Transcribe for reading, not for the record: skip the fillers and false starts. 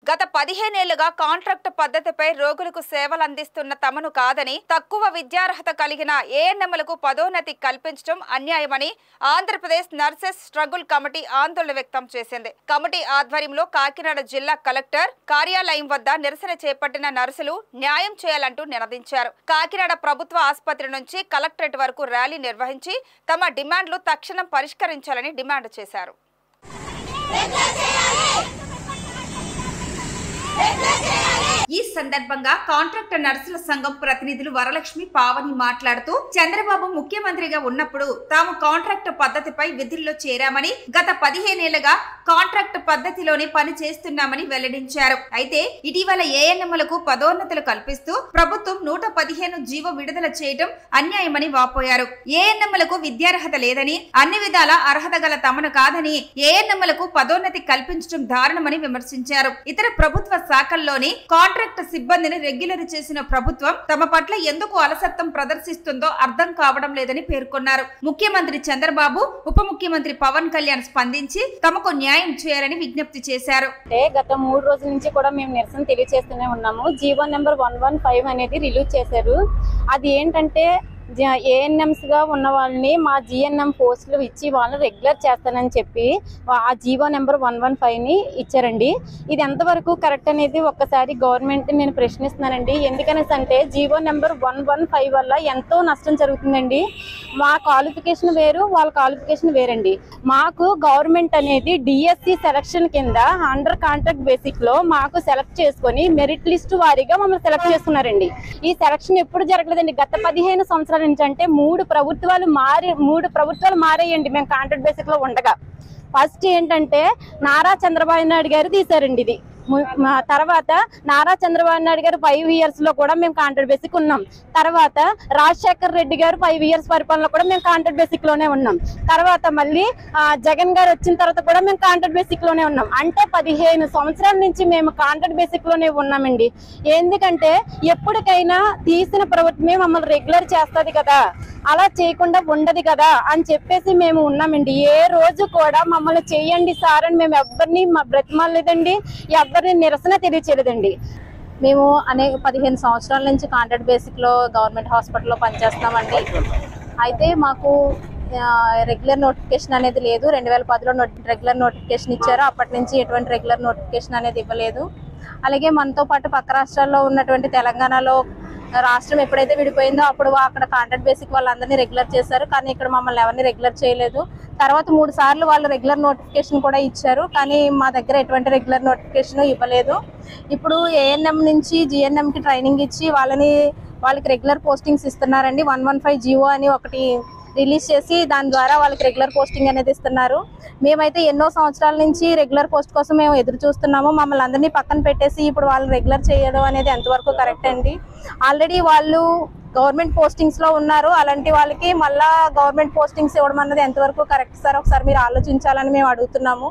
గత 15 ఏళ్లుగా కాంట్రాక్ట్ పద్ధతిపై రోగులకు సేవలు అందిస్తున్న తమను కాదని తక్కువ విద్యార్హత కలిగిన ఏఎన్ఎంలకు పదోన్నతి కల్పించడం అన్యాయమని ఆంధ్రప్రదేశ్ నర్సెస్ స్ట్రగుల్ కమిటీ ఆందోళన వ్యక్తం చేసింది. కమిటీ ఆధ్వర్యంలో కాకినాడ జిల్లా కలెక్టర్ కార్యాలయం వద్ద నిరసన చేపట్టిన నర్సులు న్యాయం చేయాలంటూ నినదించారు. కాకినాడ ప్రభుత్వ ఆసుపత్రి నుంచి కలెక్టరేట్ వరకు ర్యాలీ నిర్వహించి తమ డిమాండ్లు తక్షణం పరిష్కరించాలని డిమాండ్ చేశారు. ఈ సందర్భంగా కాంట్రాక్ట్ నర్సుల సంఘం ప్రతినిధులు వరలక్ష్మి, పావని మాట్లాడుతూ చంద్రబాబు ముఖ్యమంత్రిగా ఉన్నప్పుడు తాము కాంట్రాక్ట్ పద్ధతిపై విధుల్లో చేరామని, గత 15 ఏళ్లుగా కాంట్రాక్ట్ పద్ధతిలోనే పని చేస్తున్నామని వెల్లడించారు. అయితే ఇటీవల ఏఎన్ఎంలకు పదోన్నతులు కల్పిస్తూ ప్రభుత్వం 115 జీవో విడుదల చేయడం అన్యాయమని వాపోయారు. ఏఎన్ఎంలకు విద్యార్హత లేదని, అన్ని విధాల అర్హత గల తమను కాదని ఏఎన్ఎంలకు పదోన్నతి కల్పించడం దారుణమని విమర్శించారు. ఇతర ప్రభుత్వ శాఖల్లోని కాంట్రాక్ట్ సిబ్బందిని రెగ్యులర్ చేసిన ప్రభుత్వం తమ పట్ల ఎందుకు అలసత్వం ప్రదర్శిస్తుందో అర్థం కావడం లేదని పేర్కొన్నారు. ముఖ్యమంత్రి చంద్రబాబు, ఉప ముఖ్యమంత్రి పవన్ కళ్యాణ్ స్పందించి తమకు న్యాయం చేయాలని విజ్ఞప్తి చేశారు. గత 3 రోజుల నుంచి కూడా మేము నిరసన తెలియజేస్తూనే ఉన్నాము. జీవో నెంబర్ 115 అనేది రిలీజ్ చేశారు. అది ఏంటంటే ఏఎన్ఎంస్ గా ఉన్న వాళ్ళని మా జిఎన్ఎం పోస్టులు ఇచ్చి వాళ్ళని రెగ్యులర్ చేస్తానని చెప్పి ఆ జీవో నెంబర్ 115ని ఇచ్చారండి. ఇది ఎంతవరకు కరెక్ట్ అనేది ఒక్కసారి గవర్నమెంట్ నేను ప్రశ్నిస్తున్నానండి. ఎందుకనేసి అంటే జీవో నెంబర్ 115 వల్ల ఎంతో నష్టం జరుగుతుందండి. మా క్వాలిఫికేషన్ వేరు, వాళ్ళ క్వాలిఫికేషన్ వేరండి. మాకు గవర్నమెంట్ అనేది డిఎస్సి సెలక్షన్ కింద అండర్ కాంట్రాక్ట్ బేసిక్ లో మాకు సెలెక్ట్ చేసుకొని మెరిట్ లిస్ట్ వారీగా మమ్మల్ని సెలెక్ట్ చేసుకున్నారండి. ఈ సెలక్షన్ ఎప్పుడు జరగలేదండి. గత 15 సంవత్సరాల నుంచి అంటే 3 ప్రభుత్వాలు మారాయండి మేము కాంట్రాక్ట్ బేసిక్ లో ఉండగా. ఫస్ట్ ఏంటంటే నారా చంద్రబాబు నాయుడు గారు తీశారండి ఇది. తర్వాత నారా చంద్రబాబు నాయుడు గారు 5 ఇయర్స్ లో కూడా మేము కాంట్రాక్ట్ బేసిక్ ఉన్నాం. తర్వాత రాజశేఖర్ రెడ్డి గారు 5 ఇయర్స్ పరిపాలనలో కూడా మేము కాంట్రాక్ట్ బేసిక్ లోనే ఉన్నాం. తర్వాత మళ్ళీ జగన్ గారు వచ్చిన తర్వాత కూడా మేము కాంట్రాక్ట్ బేసిక్ లోనే ఉన్నాం. అంటే 15 సంవత్సరాల నుంచి మేము కాంట్రాక్ట్ బేసిక్ లోనే ఉన్నామండి. ఎందుకంటే ఎప్పటికైనా తీసిన ప్రభుత్వమే మమ్మల్ని రెగ్యులర్ చేస్తుంది కదా, అలా చేయకుండా ఉండదు కదా అని చెప్పేసి మేము ఉన్నామండి. ఏ రోజు కూడా మమ్మల్ని చెయ్యండి సార్ అని మేము ఎవరిని బ్రతిమాలేదండి, ఎవరిని నిరసన తెలియచేయలేదండి. మేము 15 సంవత్సరాల నుంచి కాంట్రాక్ట్ బేసిక్ లో గవర్నమెంట్ హాస్పిటల్లో పనిచేస్తామండి. అయితే మాకు రెగ్యులర్ నోటిఫికేషన్ అనేది లేదు. 2010లో రెగ్యులర్ నోటిఫికేషన్ ఇచ్చారు. అప్పటి నుంచి ఎటువంటి రెగ్యులర్ నోటిఫికేషన్ అనేది ఇవ్వలేదు. అలాగే మనతో పాటు పక్క రాష్ట్రాల్లో ఉన్నటువంటి తెలంగాణలో రాష్ట్రం ఎప్పుడైతే విడిపోయిందో అప్పుడు అక్కడ కాంట్రాక్ట్ బేసిక్ వాళ్ళందరినీ రెగ్యులర్ చేశారు. కానీ ఇక్కడ మమ్మల్ని ఎవరిని రెగ్యులర్ చేయలేదు. తర్వాత 3 సార్లు వాళ్ళు రెగ్యులర్ నోటిఫికేషన్ కూడా ఇచ్చారు. కానీ మా దగ్గర ఎటువంటి రెగ్యులర్ నోటిఫికేషన్ ఇవ్వలేదు. ఇప్పుడు ఏఎన్ఎం నుంచి జిఎన్ఎంకి ట్రైనింగ్ ఇచ్చి వాళ్ళకి రెగ్యులర్ పోస్టింగ్స్ ఇస్తున్నారండి. 115 జీవో అని ఒకటి రిలీజ్ చేసి దాని ద్వారా వాళ్ళకి రెగ్యులర్ పోస్టింగ్ అనేది ఇస్తున్నారు. మేమైతే ఎన్నో సంవత్సరాల నుంచి రెగ్యులర్ పోస్ట్ కోసం మేము ఎదురు చూస్తున్నాము. మమ్మల్ని అందరినీ పక్కన పెట్టేసి ఇప్పుడు వాళ్ళు రెగ్యులర్ చేయడం అనేది ఎంతవరకు కరెక్ట్ అండి? ఆల్రెడీ వాళ్ళు గవర్నమెంట్ పోస్టింగ్స్ లో ఉన్నారు. అలాంటి వాళ్ళకి మళ్ళా గవర్నమెంట్ పోస్టింగ్స్ ఇవ్వడం అన్నది ఎంతవరకు కరెక్ట్ సార్? ఒకసారి మీరు ఆలోచించాలని మేము అడుగుతున్నాము.